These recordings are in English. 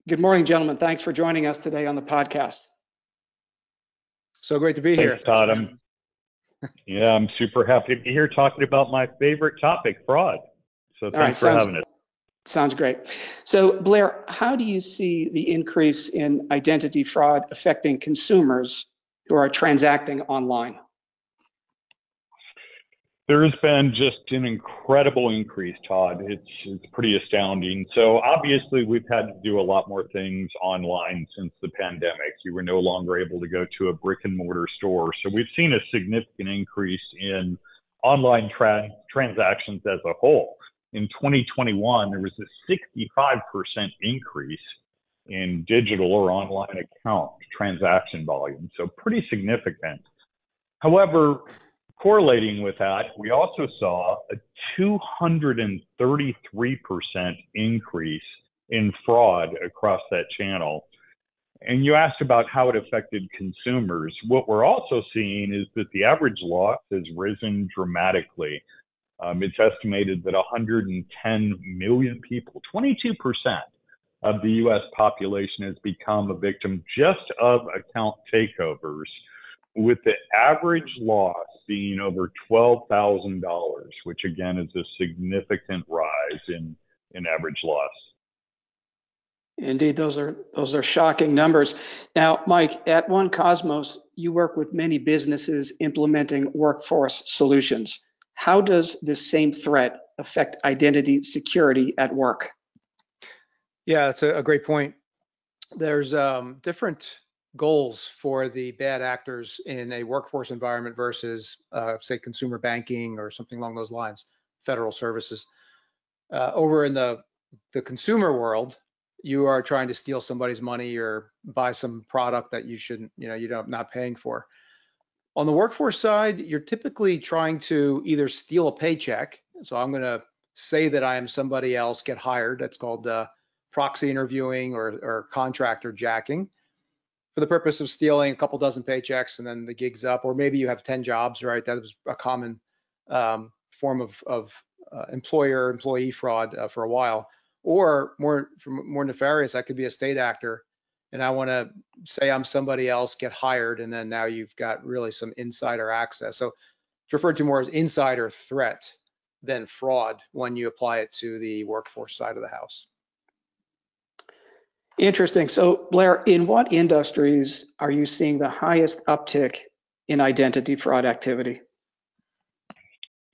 Good morning, gentlemen. Thanks for joining us today on the podcast. So great to be here. Thanks, Todd. I'm super happy to be here talking about my favorite topic, fraud. So thanks for having us. Sounds great. So Blair, how do you see the increase in identity fraud affecting consumers who are transacting online? There has been just an incredible increase, Todd. It's pretty astounding. So obviously we've had to do a lot more things online since the pandemic. You were no longer able to go to a brick and mortar store. So we've seen a significant increase in online transactions as a whole. In 2021, there was a 65% increase in digital or online account transaction volume. So pretty significant. However, correlating with that, we also saw a 233% increase in fraud across that channel. And you asked about how it affected consumers. What we're also seeing is that the average loss has risen dramatically. It's estimated that 110 million people, 22% of the U.S. population, has become a victim just of account takeovers, with the average loss being over $12,000, which again is a significant rise in average loss. Indeed, those are shocking numbers. Now, Mike, at One Cosmos, you work with many businesses implementing workforce solutions. How does this same threat affect identity security at work? Yeah, that's a great point. There's different goals for the bad actors in a workforce environment versus, say, consumer banking or something along those lines, federal services. Over in the consumer world, you are trying to steal somebody's money or buy some product that you shouldn't, you're not paying for. On the workforce side, you're typically trying to either steal a paycheck. So I'm going to say that I am somebody else, get hired. That's called proxy interviewing or contractor jacking, for the purpose of stealing a couple dozen paychecks and then the gig's up. Or maybe you have 10 jobs, right? That was a common form of employer-employee fraud for a while. Or more nefarious, I could be a state actor and I want to say I'm somebody else, get hired, and then now you've got really some insider access. So it's referred to more as insider threat than fraud when you apply it to the workforce side of the house. Interesting. So Blair, in what industries are you seeing the highest uptick in identity fraud activity?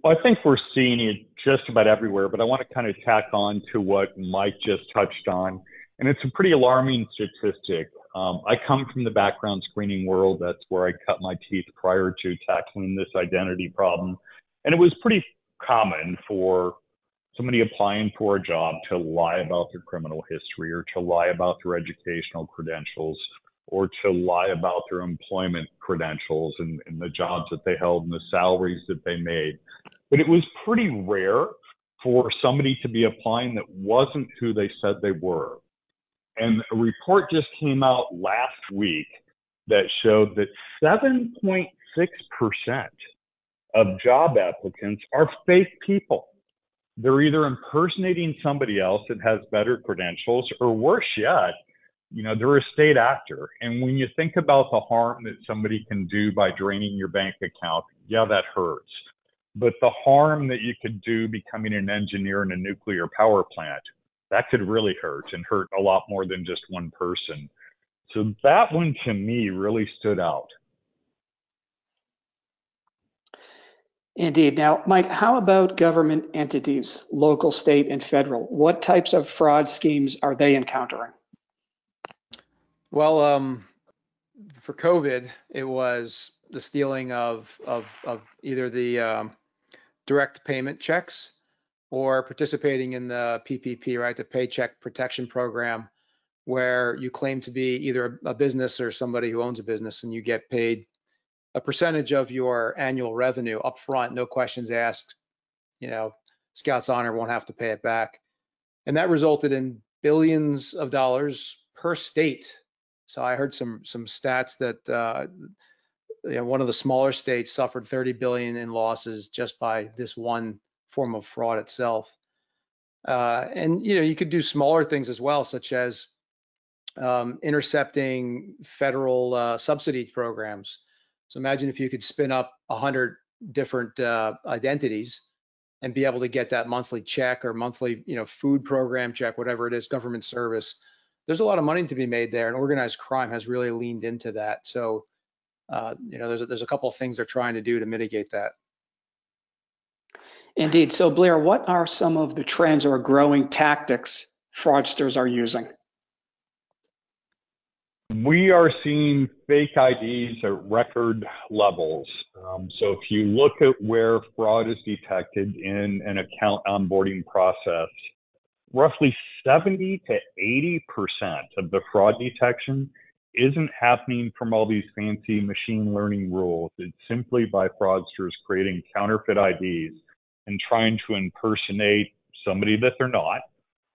Well, I think we're seeing it just about everywhere, but I want to kind of tack on to what Mike just touched on. And it's a pretty alarming statistic. I come from the background screening world. That's where I cut my teeth prior to tackling this identity problem. And it was pretty common for somebody applying for a job to lie about their criminal history, or to lie about their educational credentials, or to lie about their employment credentials and the jobs that they held and the salaries that they made. But it was pretty rare for somebody to be applying that wasn't who they said they were. And a report just came out last week that showed that 7.6% of job applicants are fake people. They're either impersonating somebody else that has better credentials, or worse yet, they're a state actor. And when you think about the harm that somebody can do by draining your bank account, yeah, that hurts. But the harm that you could do becoming an engineer in a nuclear power plant, that could really hurt, and hurt a lot more than just one person. So that one to me really stood out. Indeed. Now, Mike, how about government entities, local, state, and federal? What types of fraud schemes are they encountering? Well, for COVID, it was the stealing of either the direct payment checks or participating in the PPP, right, the Paycheck Protection Program, where you claim to be either a business or somebody who owns a business, and you get paid a percentage of your annual revenue up front, no questions asked. Scouts Honor won't have to pay it back. And that resulted in billions of dollars per state. So I heard some stats that one of the smaller states suffered 30 billion in losses just by this one form of fraud itself. And you could do smaller things as well, such as intercepting federal subsidy programs. So imagine if you could spin up 100 different identities and be able to get that monthly check or monthly, food program check, whatever it is, government service. There's a lot of money to be made there, and organized crime has really leaned into that. So, there's a couple of things they're trying to do to mitigate that. Indeed. So Blair, what are some of the trends or growing tactics fraudsters are using? We are seeing fake IDs at record levels. So if you look at where fraud is detected in an account onboarding process, roughly 70 to 80% of the fraud detection isn't happening from all these fancy machine learning rules. It's simply by fraudsters creating counterfeit IDs and trying to impersonate somebody that they're not,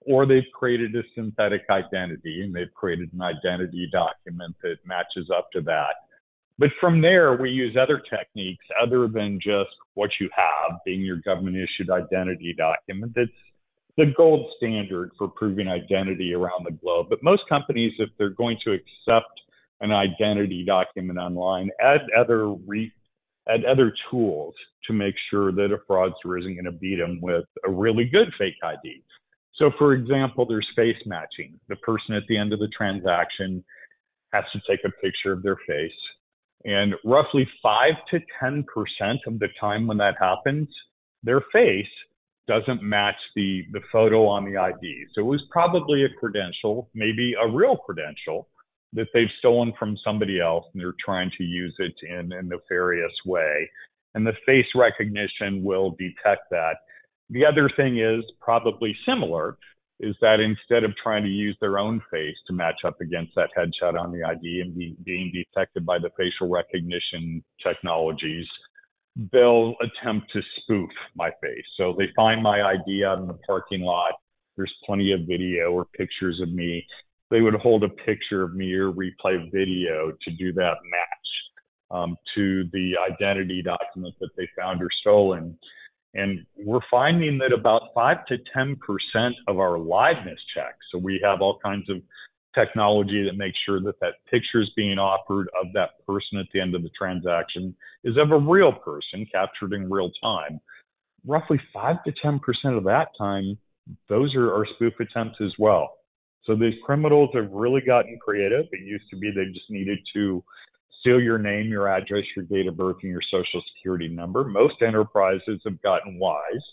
or they've created a synthetic identity and they've created an identity document that matches up to that. But from there, we use other techniques other than just what you have being your government issued identity document. That's the gold standard for proving identity around the globe. But most companies, if they're going to accept an identity document online, add other tools to make sure that a fraudster isn't going to beat them with a really good fake ID. So for example, there's face matching. The person at the end of the transaction has to take a picture of their face. And roughly 5 to 10% of the time when that happens, their face doesn't match the photo on the ID. So it was probably a credential, maybe a real credential that they've stolen from somebody else, and they're trying to use it in a nefarious way. And the face recognition will detect that. The other thing is probably similar, is that instead of trying to use their own face to match up against that headshot on the ID and being detected by the facial recognition technologies, they'll attempt to spoof my face. So they find my ID out in the parking lot. There's plenty of video or pictures of me. They would hold a picture of me or replay video to do that match to the identity document that they found or stolen. And we're finding that about 5 to 10% of our liveness checks, so we have all kinds of technology that makes sure that that picture is being offered of that person at the end of the transaction is of a real person captured in real time. Roughly 5 to 10% of that time, those are spoof attempts as well. So these criminals have really gotten creative. It used to be they just needed to steal your name, your address, your date of birth, and your social security number. Most enterprises have gotten wise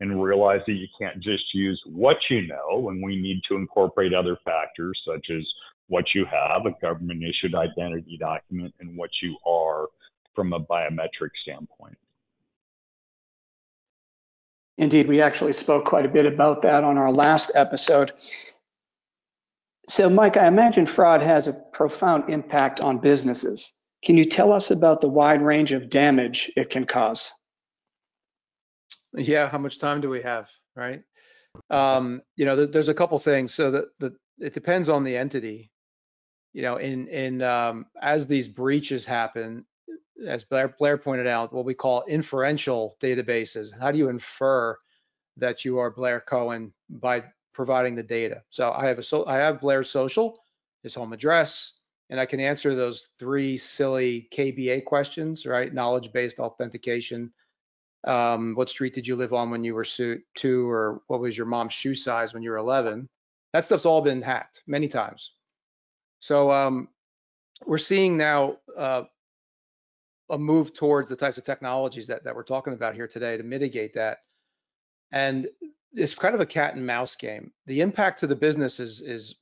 and realized that you can't just use what you know, and we need to incorporate other factors such as what you have, a government issued identity document, and what you are from a biometric standpoint. Indeed, we actually spoke quite a bit about that on our last episode. So, Mike, I imagine fraud has a profound impact on businesses. Can you tell us about the wide range of damage it can cause? Yeah, how much time do we have, right? There's a couple things. So it depends on the entity. As these breaches happen, as Blair pointed out, what we call inferential databases. How do you infer that you are Blair Cohen by providing the data? So I have Blair's social, his home address, and I can answer those 3 silly KBA questions, right? Knowledge-based authentication. What street did you live on when you were 2, or what was your mom's shoe size when you were 11? That stuff's all been hacked many times. So we're seeing now a move towards the types of technologies that we're talking about here today to mitigate that. And it's kind of a cat and mouse game. The impact to the business is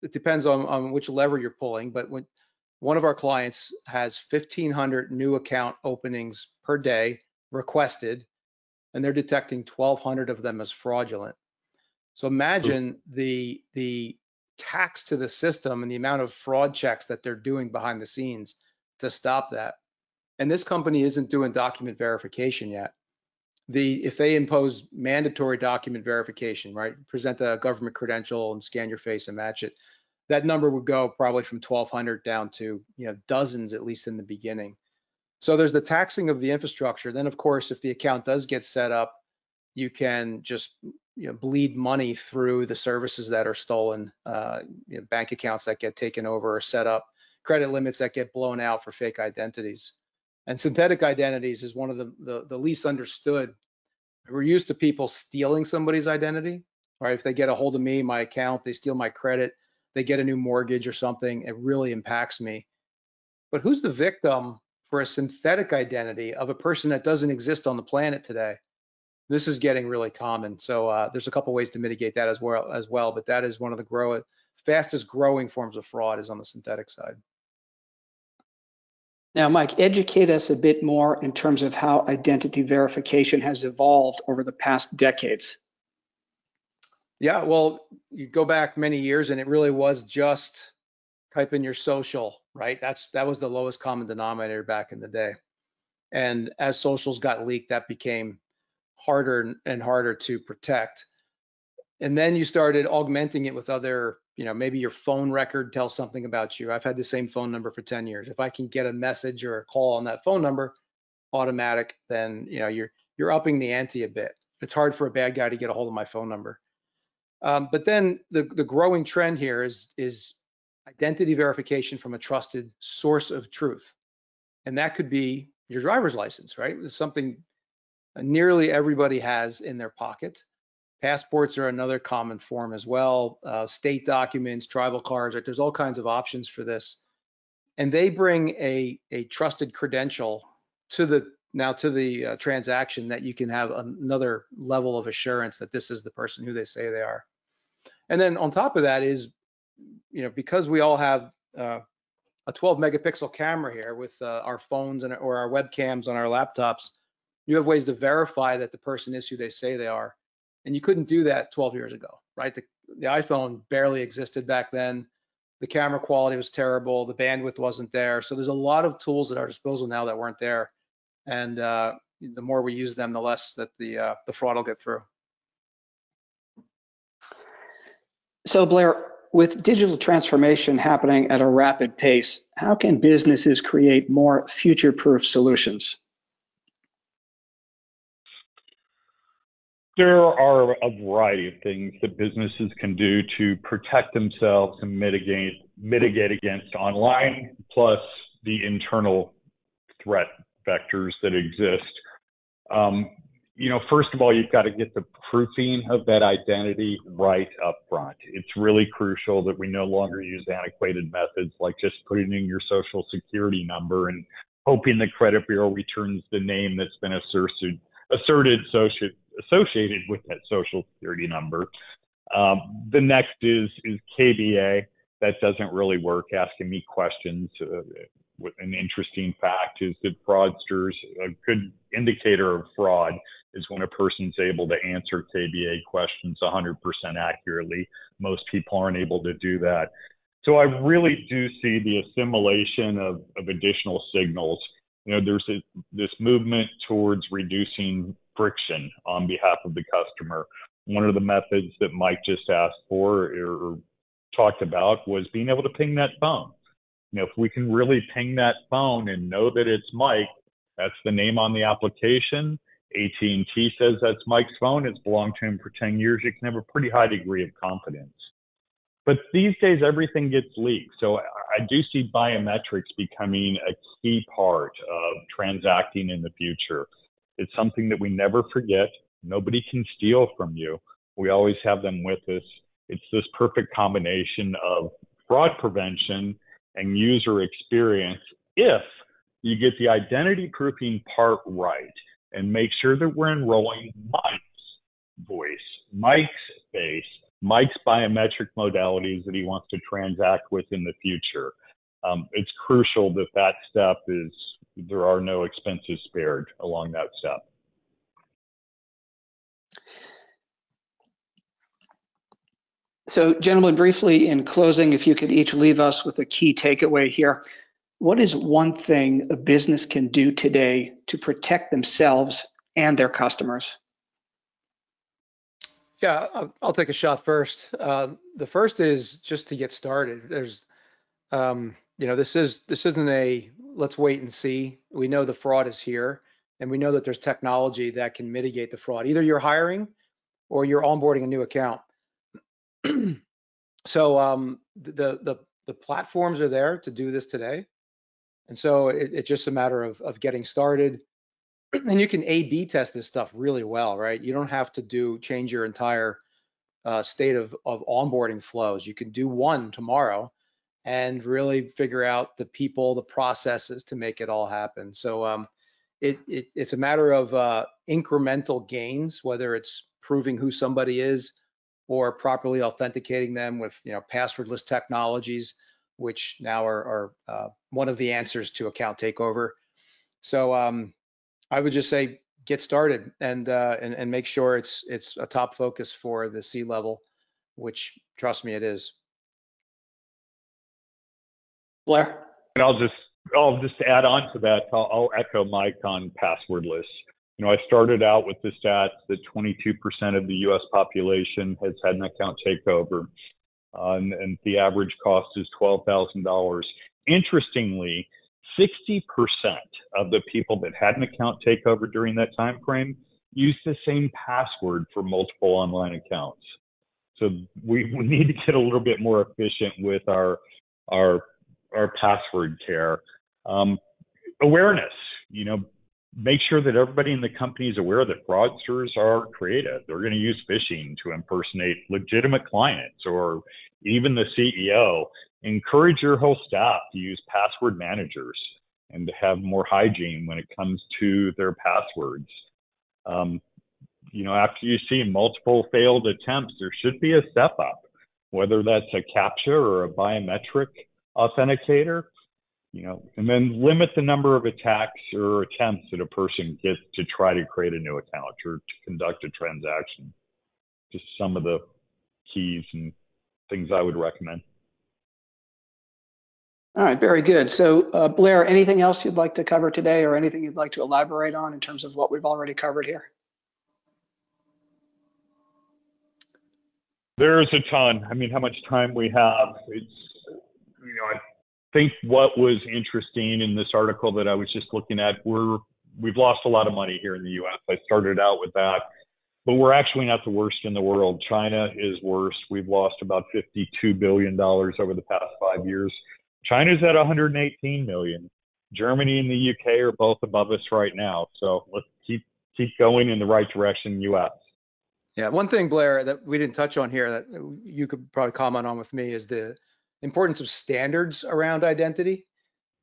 it depends on which lever you're pulling, but when one of our clients has 1,500 new account openings per day requested, and they're detecting 1,200 of them as fraudulent. So imagine the tax to the system and the amount of fraud checks that they're doing behind the scenes to stop that. And this company isn't doing document verification yet. If they impose mandatory document verification, right, present a government credential and scan your face and match it, that number would go probably from 1,200 down to dozens, at least in the beginning. So there's the taxing of the infrastructure. Then, of course, if the account does get set up, you can just bleed money through the services that are stolen, bank accounts that get taken over or set up, credit limits that get blown out for fake identities. And synthetic identities is one of the least understood. We're used to people stealing somebody's identity, right? If they get a hold of me, my account, they steal my credit, they get a new mortgage or something, it really impacts me. But who's the victim for a synthetic identity of a person that doesn't exist on the planet today? This is getting really common. So there's a couple ways to mitigate that as well. But that is one of the fastest growing forms of fraud is on the synthetic side. Now, Mike, educate us a bit more in terms of how identity verification has evolved over the past decades. Yeah, well, you go back many years and it really was just type in your social, right? That was the lowest common denominator back in the day. And as socials got leaked, that became harder and harder to protect. And then you started augmenting it with other, maybe your phone record tells something about you. I've had the same phone number for 10 years. If I can get a message or a call on that phone number, automatic, then you're upping the ante a bit. It's hard for a bad guy to get a hold of my phone number. But then the growing trend here is identity verification from a trusted source of truth. And that could be your driver's license, right? It's something nearly everybody has in their pocket. Passports are another common form as well. State documents, tribal cards, right? There's all kinds of options for this. And they bring a trusted credential to the transaction that you can have another level of assurance that this is the person who they say they are. And then on top of that is, because we all have a 12 megapixel camera here with our phones or our webcams on our laptops, you have ways to verify that the person is who they say they are. And you couldn't do that 12 years ago, right? The iPhone barely existed back then. The camera quality was terrible. The bandwidth wasn't there. So there's a lot of tools at our disposal now that weren't there. And the more we use them, the less that the fraud will get through. So Blair, with digital transformation happening at a rapid pace, how can businesses create more future-proof solutions? There are a variety of things that businesses can do to protect themselves and mitigate against online, plus the internal threat vectors that exist. First of all, you've got to get the proofing of that identity right up front. It's really crucial that we no longer use antiquated methods like just putting in your social security number and hoping the credit bureau returns the name that's been asserted associated with that social security number. The next is KBA. That doesn't really work, asking me questions. An interesting fact is that fraudsters, a good indicator of fraud is when a person's able to answer KBA questions 100% accurately. Most people aren't able to do that. So I really do see the assimilation of additional signals. There's this movement towards reducing friction on behalf of the customer. One of the methods that Mike just asked for or talked about was being able to ping that phone. If we can really ping that phone and know that it's Mike, that's the name on the application. AT&T says that's Mike's phone. It's belonged to him for 10 years. You can have a pretty high degree of confidence. But these days, everything gets leaked. So I do see biometrics becoming a key part of transacting in the future. It's something that we never forget. Nobody can steal from you. We always have them with us. It's this perfect combination of fraud prevention and user experience if you get the identity proofing part right and make sure that we're enrolling Mike's voice, Mike's face, Mike's biometric modalities that he wants to transact with in the future. It's crucial that step there are no expenses spared along that step. So, gentlemen, briefly in closing, if you could each leave us with a key takeaway here. What is one thing a business can do today to protect themselves and their customers? Yeah, I'll take a shot first. The first is just to get started. There's, this isn't a let's wait and see. We know the fraud is here, and we know that there's technology that can mitigate the fraud. Either you're hiring or you're onboarding a new account. So the platforms are there to do this today. And so it's just a matter of getting started. And you can A/B test this stuff really well, right? You don't have to change your entire state of onboarding flows. You can do one tomorrow and really figure out the people, the processes to make it all happen. So it's a matter of incremental gains, whether it's proving who somebody is or properly authenticating them with passwordless technologies, which now are one of the answers to account takeover. So I would just say get started and make sure it's a top focus for the C-level, which trust me, it is. Blair? And I'll just add on to that. I'll echo Mike on passwordless. I started out with the stats that 22% of the U.S. population has had an account takeover, and the average cost is $12,000. Interestingly, 60% of the people that had an account takeover during that time frame used the same password for multiple online accounts. So we need to get a little bit more efficient with our password care. Awareness, make sure that everybody in the company is aware that fraudsters are creative. They're going to use phishing to impersonate legitimate clients or even the CEO. Encourage your whole staff to use password managers and to have more hygiene when it comes to their passwords. After you see multiple failed attempts, there should be a step up, whether that's a CAPTCHA or a biometric authenticator, and then limit the number of attacks or attempts that a person gets to try to create a new account or to conduct a transaction. Just some of the keys and things I would recommend. All right, very good. So Blair, anything else you'd like to cover today or anything you'd like to elaborate on in terms of what we've already covered here? There's a ton. I mean, how much time we have, I think what was interesting in this article that I was just looking at, we've lost a lot of money here in the U.S. I started out with that, but we're actually not the worst in the world. China is worse. We've lost about $52 billion over the past 5 years. China's at 118 million. Germany and the UK are both above us right now. So let's keep going in the right direction, U.S. Yeah, one thing, Blair, that we didn't touch on here that you could probably comment on with me is the importance of standards around identity.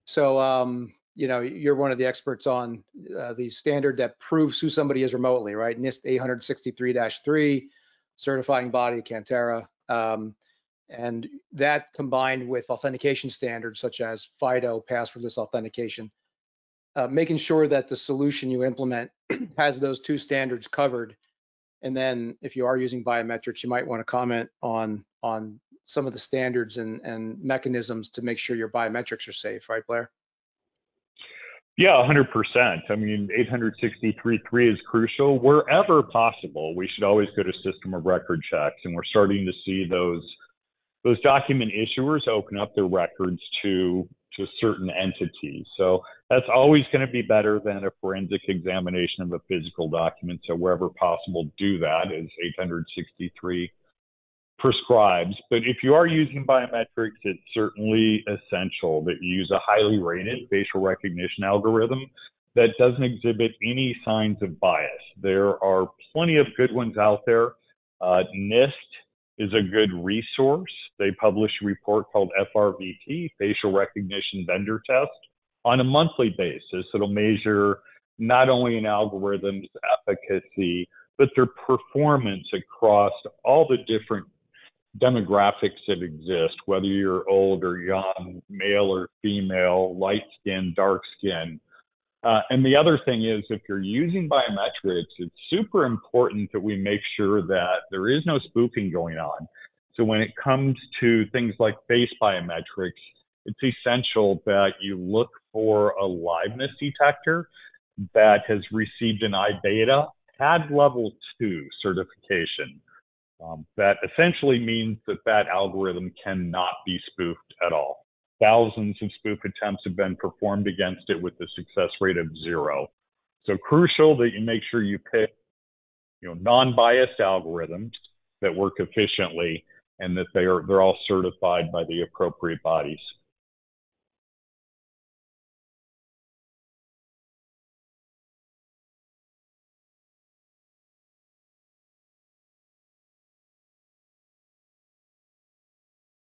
So, you're one of the experts on the standard that proves who somebody is remotely, right? NIST 863-3, certifying body, Cantera. And that combined with authentication standards such as FIDO, passwordless authentication, making sure that the solution you implement has those two standards covered. And then if you are using biometrics, you might want to comment on some of the standards and mechanisms to make sure your biometrics are safe, right, Blair? Yeah, 100%. I mean, 863.3 is crucial. Wherever possible, we should always go to system of record checks, and we're starting to see those document issuers open up their records to certain entities. So that's always going to be better than a forensic examination of a physical document. So wherever possible, do that, as 863 prescribes. But if you are using biometrics, it's certainly essential that you use a highly rated facial recognition algorithm that doesn't exhibit any signs of bias. There are plenty of good ones out there. NIST is a good resource. They publish a report called FRVT, Facial Recognition Vendor Test, on a monthly basis. It'll measure not only an algorithm's efficacy, but their performance across all the different demographics that exist, whether you're old or young, male or female, light skin, dark skin. And the other thing is, if you're using biometrics, it's super important that we make sure that there is no spoofing going on. So when it comes to things like face biometrics, it's essential that you look for a liveness detector that has received an iBeta CAD level 2 certification. That essentially means that algorithm cannot be spoofed at all. Thousands of spoof attempts have been performed against it with a success rate of 0. So crucial that you make sure you pick non-biased algorithms that work efficiently, and that they're all certified by the appropriate bodies.